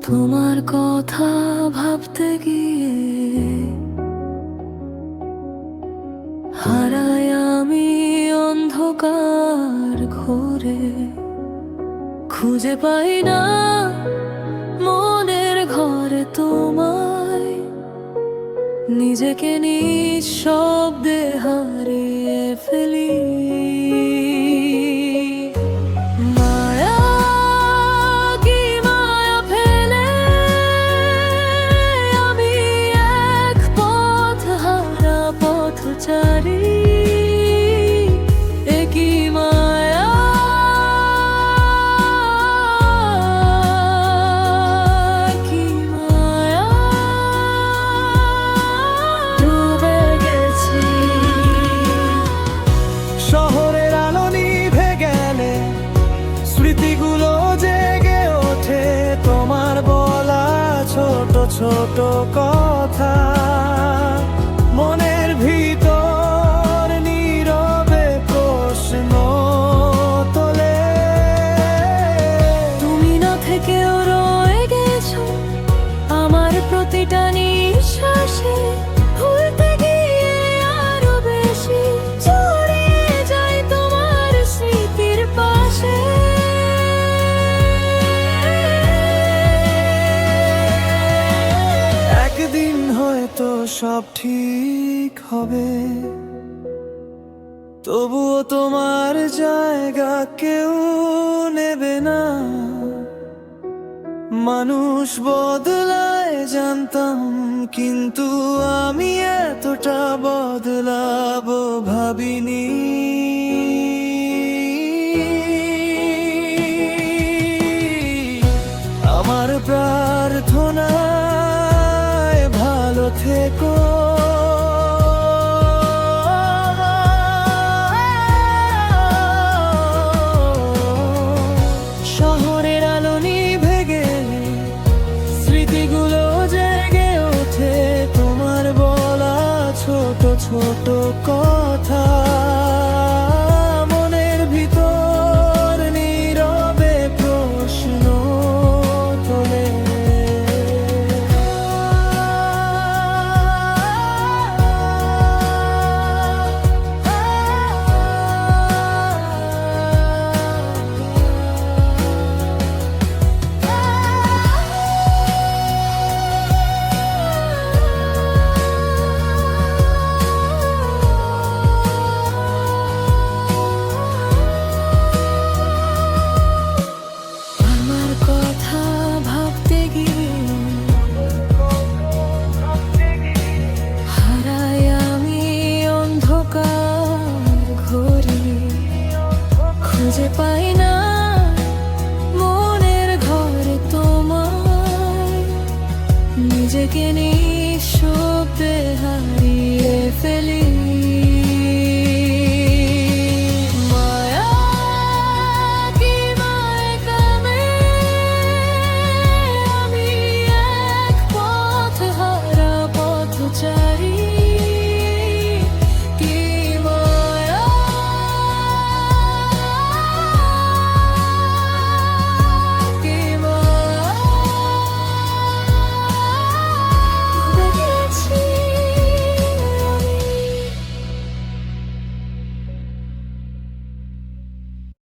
তোমার কথা ভাবতে গিয়ে হারাই আমি অন্ধকার ঘরে, খুঁজে পাই না মনের ঘরে তোমায়, নিজেকে নিঃশব্দে হারিয়ে ফেলি। স্মৃতিগুলো জেগে ওঠে তোমার বলা ছোট ছোট কথা, মনের ভিতর নীরবে প্রশ্ন তোলে। তুমি না থেকেও রয়ে গেছো আমার প্রতিটা নিঃশ্বাসে, ভুলতে গিয়ে আরো বেশি জড়িয়ে যাই তোমার স্মৃতির পাশে। একদিন হয়তো সব ঠিক হবে, তবুও তোমার জায়গা কেউ নেবে না। মানুষ বদলায় জানতাম, কিন্তু আমি এতটা বদলাবো ভাবিনি। আমার প্রার্থনায় ভালো থেকো, শহরের আলো নিভে গেলে স্মৃতিগুলো জেগে ওঠে তোমার বলা ছোট ছোট কথা, মনের ভিতর নীরবে প্রশ্ন তোলে। খুঁজে পাই না মনের ঘরে তোমায়, নিজেকে নিঃশব্দে হারিয়ে ফেলি।